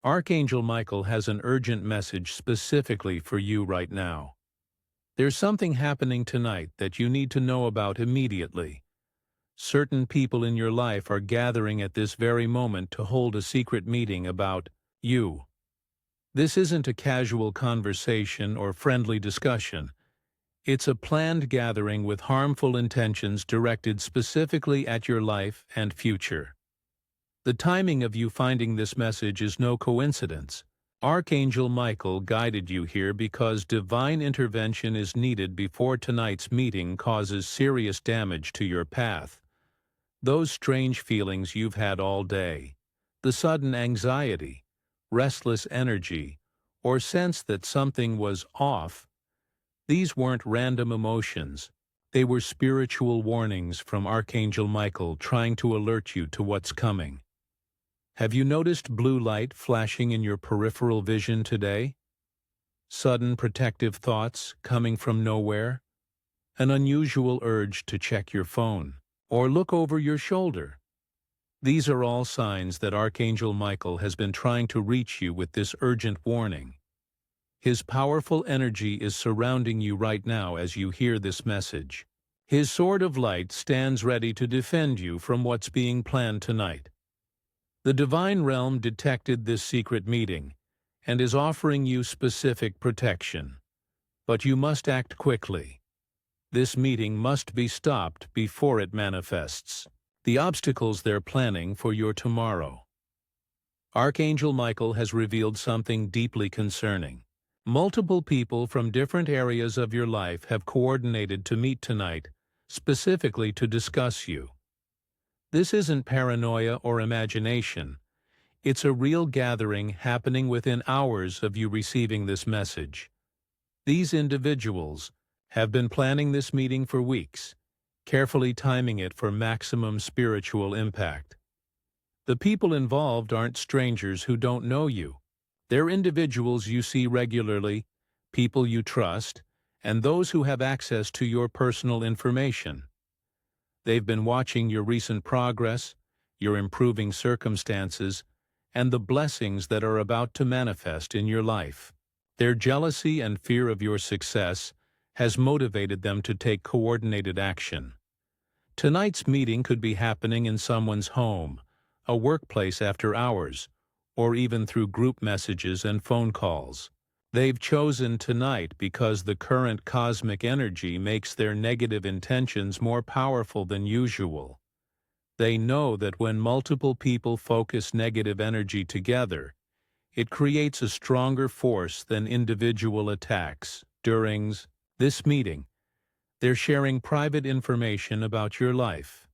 Archangel Michael has an urgent message specifically for you right now. There's something happening tonight that you need to know about immediately. Certain people in your life are gathering at this very moment to hold a secret meeting about you. This isn't a casual conversation or friendly discussion. It's a planned gathering with harmful intentions directed specifically at your life and future. The timing of you finding this message is no coincidence. Archangel Michael guided you here because divine intervention is needed before tonight's meeting causes serious damage to your path. Those strange feelings you've had all day, the sudden anxiety, restless energy, or sense that something was off, these weren't random emotions. They were spiritual warnings from Archangel Michael trying to alert you to what's coming. Have you noticed blue light flashing in your peripheral vision today? Sudden protective thoughts coming from nowhere? An unusual urge to check your phone or look over your shoulder? These are all signs that Archangel Michael has been trying to reach you with this urgent warning. His powerful energy is surrounding you right now as you hear this message. His sword of light stands ready to defend you from what's being planned tonight. The divine realm detected this secret meeting and is offering you specific protection. But you must act quickly. This meeting must be stopped before it manifests. The obstacles they're planning for your tomorrow. Archangel Michael has revealed something deeply concerning. Multiple people from different areas of your life have coordinated to meet tonight, specifically to discuss you. This isn't paranoia or imagination. It's a real gathering happening within hours of you receiving this message. These individuals have been planning this meeting for weeks, carefully timing it for maximum spiritual impact. The people involved aren't strangers who don't know you. They're individuals you see regularly, people you trust, and those who have access to your personal information. They've been watching your recent progress, your improving circumstances, and the blessings that are about to manifest in your life. Their jealousy and fear of your success has motivated them to take coordinated action. Tonight's meeting could be happening in someone's home, a workplace after hours, or even through group messages and phone calls. They've chosen tonight because the current cosmic energy makes their negative intentions more powerful than usual. They know that when multiple people focus negative energy together, it creates a stronger force than individual attacks. During this meeting, they're sharing private information about your life,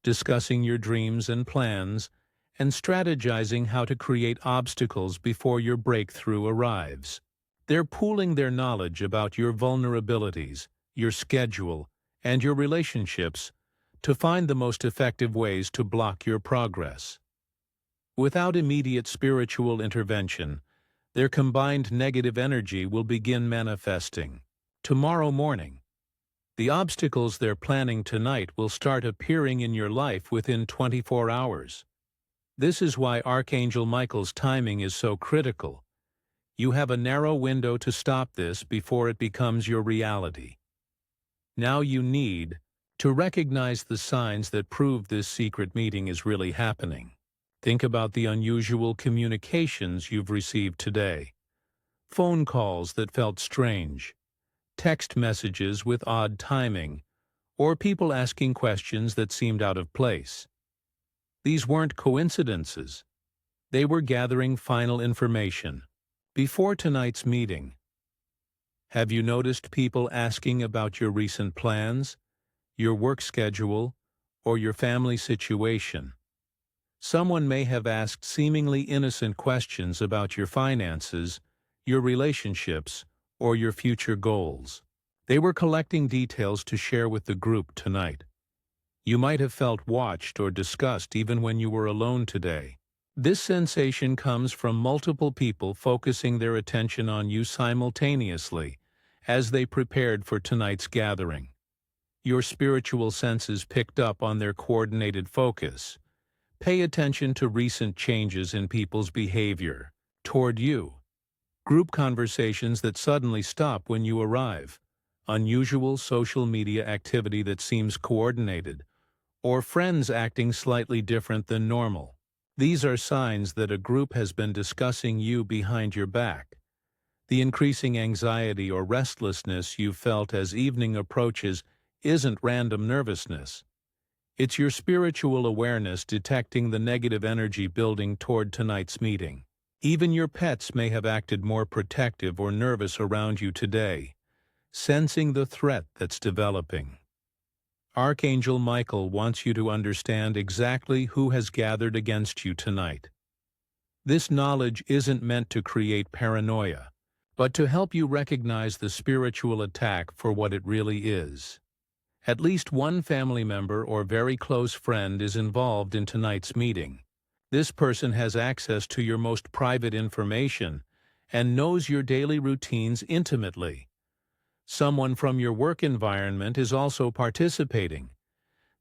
discussing your dreams and plans, and strategizing how to create obstacles before your breakthrough arrives. They're pooling their knowledge about your vulnerabilities, your schedule, and your relationships to find the most effective ways to block your progress. Without immediate spiritual intervention, their combined negative energy will begin manifesting. Tomorrow morning, the obstacles they're planning tonight will start appearing in your life within 24 hours. This is why Archangel Michael's timing is so critical. You have a narrow window to stop this before it becomes your reality. Now you need to recognize the signs that prove this secret meeting is really happening. Think about the unusual communications you've received today. Phone calls that felt strange, text messages with odd timing, or people asking questions that seemed out of place. These weren't coincidences. They were gathering final information. Before tonight's meeting, have you noticed people asking about your recent plans, your work schedule, or your family situation? Someone may have asked seemingly innocent questions about your finances, your relationships, or your future goals. They were collecting details to share with the group tonight. You might have felt watched or discussed even when you were alone today. This sensation comes from multiple people focusing their attention on you simultaneously as they prepared for tonight's gathering. Your spiritual senses picked up on their coordinated focus. Pay attention to recent changes in people's behavior. toward you. Group conversations that suddenly stop when you arrive. Unusual social media activity that seems coordinated, or friends acting slightly different than normal. These are signs that a group has been discussing you behind your back. The increasing anxiety or restlessness you felt as evening approaches isn't random nervousness. It's your spiritual awareness detecting the negative energy building toward tonight's meeting. Even your pets may have acted more protective or nervous around you today, sensing the threat that's developing. Archangel Michael wants you to understand exactly who has gathered against you tonight. This knowledge isn't meant to create paranoia, but to help you recognize the spiritual attack for what it really is. At least one family member or very close friend is involved in tonight's meeting. This person has access to your most private information and knows your daily routines intimately. Someone from your work environment is also participating.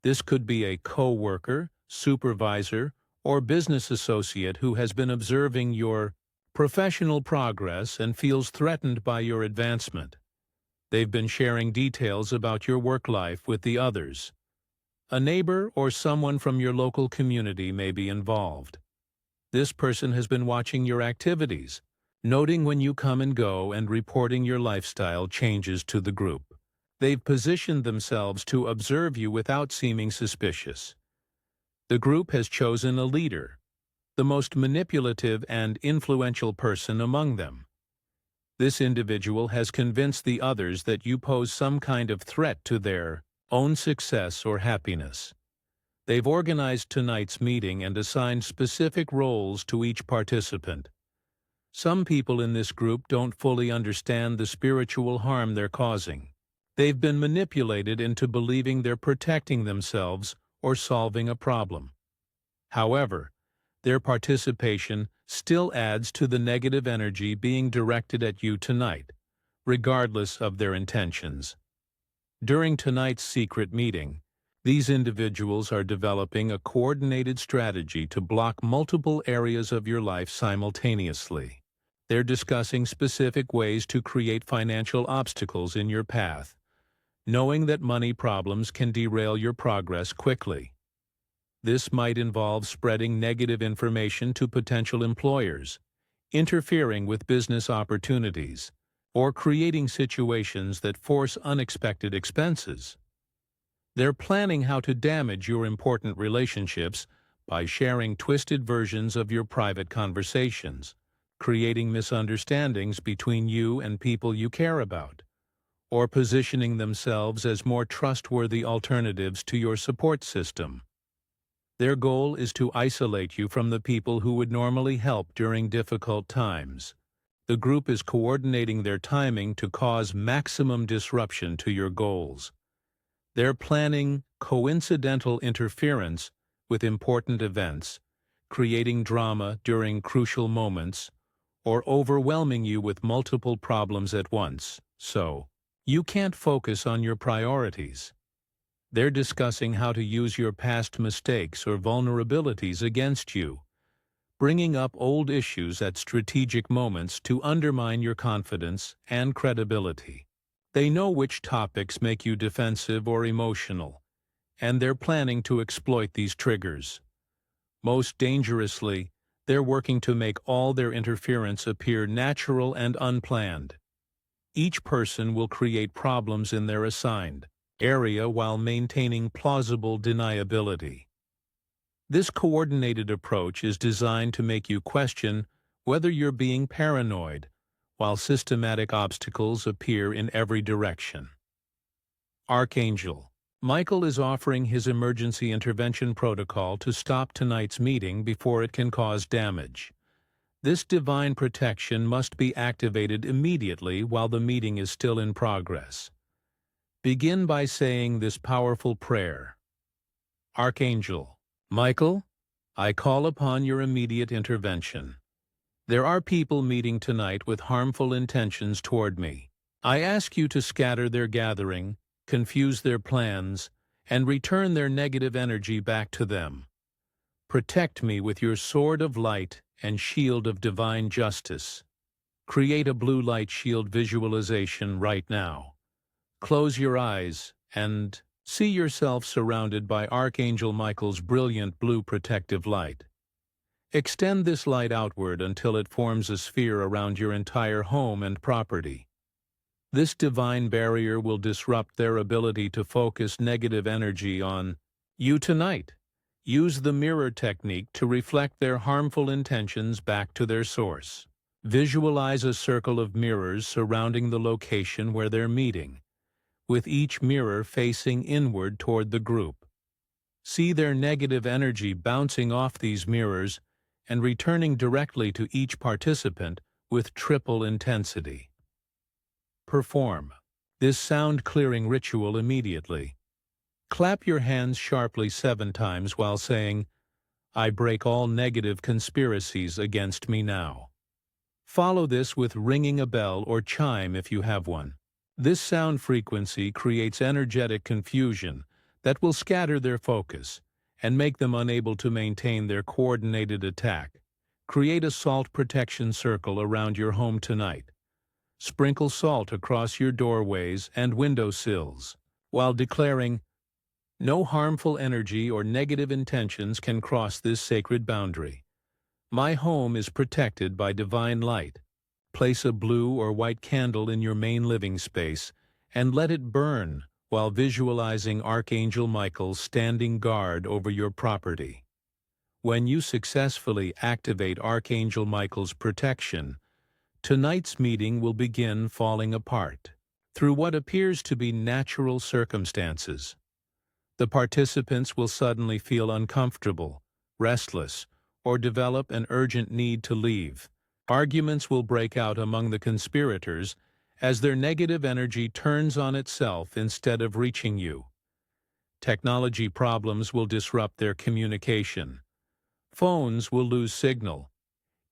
This could be a co-worker, supervisor, or business associate who has been observing your professional progress and feels threatened by your advancement. They've been sharing details about your work life with the others. A neighbor or someone from your local community may be involved. This person has been watching your activities, noting when you come and go and reporting your lifestyle changes to the group. They've positioned themselves to observe you without seeming suspicious. The group has chosen a leader, the most manipulative and influential person among them. This individual has convinced the others that you pose some kind of threat to their own success or happiness. They've organized tonight's meeting and assigned specific roles to each participant. Some people in this group don't fully understand the spiritual harm they're causing. They've been manipulated into believing they're protecting themselves or solving a problem. However, their participation still adds to the negative energy being directed at you tonight, regardless of their intentions. During tonight's secret meeting, these individuals are developing a coordinated strategy to block multiple areas of your life simultaneously. They're discussing specific ways to create financial obstacles in your path, knowing that money problems can derail your progress quickly. This might involve spreading negative information to potential employers, interfering with business opportunities, or creating situations that force unexpected expenses. They're planning how to damage your important relationships by sharing twisted versions of your private conversations, creating misunderstandings between you and people you care about, or positioning themselves as more trustworthy alternatives to your support system. Their goal is to isolate you from the people who would normally help during difficult times. The group is coordinating their timing to cause maximum disruption to your goals. They're planning coincidental interference with important events, creating drama during crucial moments, or overwhelming you with multiple problems at once, so you can't focus on your priorities. They're discussing how to use your past mistakes or vulnerabilities against you, bringing up old issues at strategic moments to undermine your confidence and credibility. They know which topics make you defensive or emotional, and they're planning to exploit these triggers. Most dangerously, they're working to make all their interference appear natural and unplanned. Each person will create problems in their assigned area while maintaining plausible deniability. This coordinated approach is designed to make you question whether you're being paranoid, while systematic obstacles appear in every direction. Archangel Michael is offering his emergency intervention protocol to stop tonight's meeting before it can cause damage. This divine protection must be activated immediately while the meeting is still in progress. Begin by saying this powerful prayer. Archangel Michael, I call upon your immediate intervention. There are people meeting tonight with harmful intentions toward me. I ask you to scatter their gathering, confuse their plans, and return their negative energy back to them. Protect me with your sword of light and shield of divine justice. Create a blue light shield visualization right now. Close your eyes and see yourself surrounded by Archangel Michael's brilliant blue protective light. Extend this light outward until it forms a sphere around your entire home and property. This divine barrier will disrupt their ability to focus negative energy on you tonight. Use the mirror technique to reflect their harmful intentions back to their source. Visualize a circle of mirrors surrounding the location where they're meeting, with each mirror facing inward toward the group. See their negative energy bouncing off these mirrors and returning directly to each participant with triple intensity. Perform this sound-clearing ritual immediately. Clap your hands sharply 7 times while saying, "I break all negative conspiracies against me now." Follow this with ringing a bell or chime if you have one. This sound frequency creates energetic confusion that will scatter their focus and make them unable to maintain their coordinated attack. Create a salt protection circle around your home tonight. Sprinkle salt across your doorways and windowsills, while declaring, "No harmful energy or negative intentions can cross this sacred boundary. My home is protected by divine light." Place a blue or white candle in your main living space and let it burn while visualizing Archangel Michael standing guard over your property. When you successfully activate Archangel Michael's protection, tonight's meeting will begin falling apart through what appears to be natural circumstances. The participants will suddenly feel uncomfortable, restless, or develop an urgent need to leave. Arguments will break out among the conspirators as their negative energy turns on itself instead of reaching you. Technology problems will disrupt their communication. Phones will lose signal.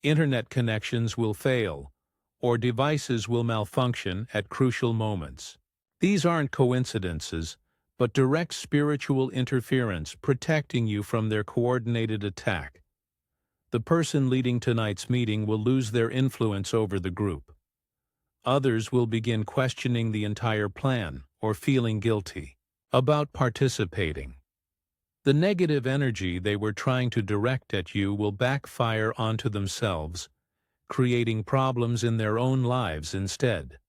Internet connections will fail, or devices will malfunction at crucial moments. These aren't coincidences, but direct spiritual interference protecting you from their coordinated attack. The person leading tonight's meeting will lose their influence over the group. Others will begin questioning the entire plan or feeling guilty about participating. The negative energy they were trying to direct at you will backfire onto themselves, creating problems in their own lives instead.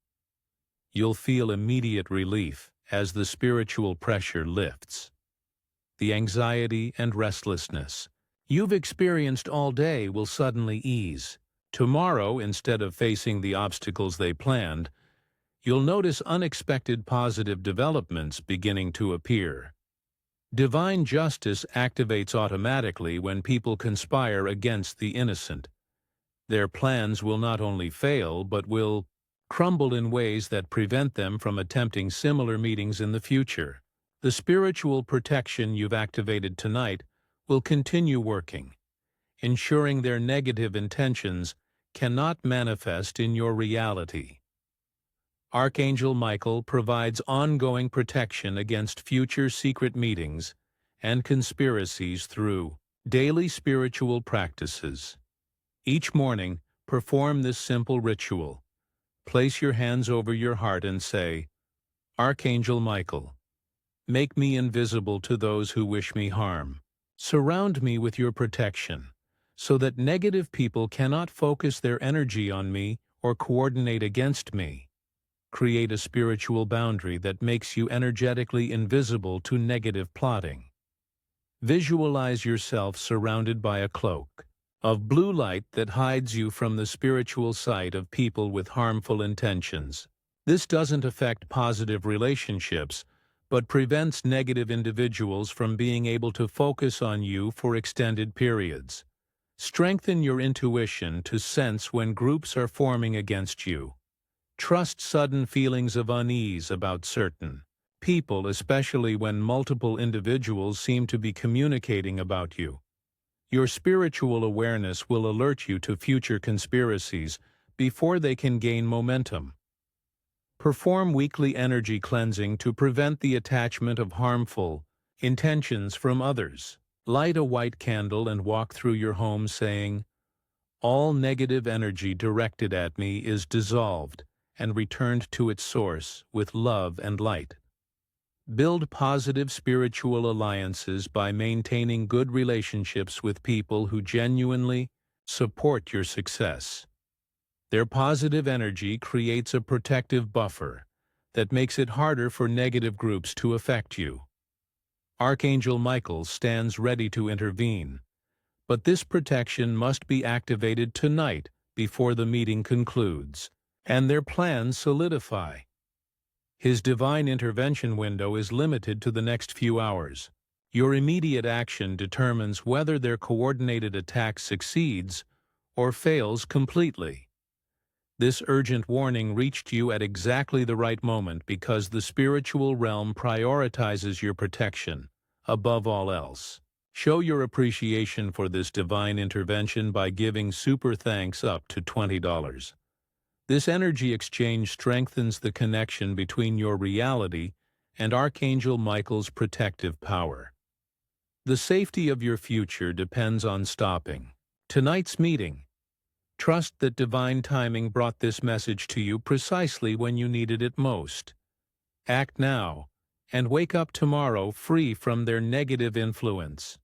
You'll feel immediate relief as the spiritual pressure lifts. The anxiety and restlessness you've experienced all day will suddenly ease. Tomorrow, instead of facing the obstacles they planned, you'll notice unexpected positive developments beginning to appear. Divine justice activates automatically when people conspire against the innocent. Their plans will not only fail, but will crumble in ways that prevent them from attempting similar meetings in the future. The spiritual protection you've activated tonight will continue working, ensuring their negative intentions cannot manifest in your reality. Archangel Michael provides ongoing protection against future secret meetings and conspiracies through daily spiritual practices. Each morning, perform this simple ritual. Place your hands over your heart and say, "Archangel Michael, make me invisible to those who wish me harm. Surround me with your protection, so that negative people cannot focus their energy on me or coordinate against me. Create a spiritual boundary that makes you energetically invisible to negative plotting." Visualize yourself surrounded by a cloak of blue light that hides you from the spiritual sight of people with harmful intentions. This doesn't affect positive relationships, but prevents negative individuals from being able to focus on you for extended periods. Strengthen your intuition to sense when groups are forming against you. Trust sudden feelings of unease about certain people, especially when multiple individuals seem to be communicating about you. Your spiritual awareness will alert you to future conspiracies before they can gain momentum. Perform weekly energy cleansing to prevent the attachment of harmful intentions from others. Light a white candle and walk through your home saying, All negative energy directed at me is dissolved and returned to its source with love and light. Build positive spiritual alliances by maintaining good relationships with people who genuinely support your success. Their positive energy creates a protective buffer that makes it harder for negative groups to affect you. Archangel Michael stands ready to intervene, but this protection must be activated tonight before the meeting concludes, and their plans solidify. His divine intervention window is limited to the next few hours. Your immediate action determines whether their coordinated attack succeeds or fails completely. This urgent warning reached you at exactly the right moment because the spiritual realm prioritizes your protection above all else. Show your appreciation for this divine intervention by giving super thanks up to $20. This energy exchange strengthens the connection between your reality and Archangel Michael's protective power. The safety of your future depends on stopping tonight's meeting. Trust that divine timing brought this message to you precisely when you needed it most. Act now, and wake up tomorrow free from their negative influence.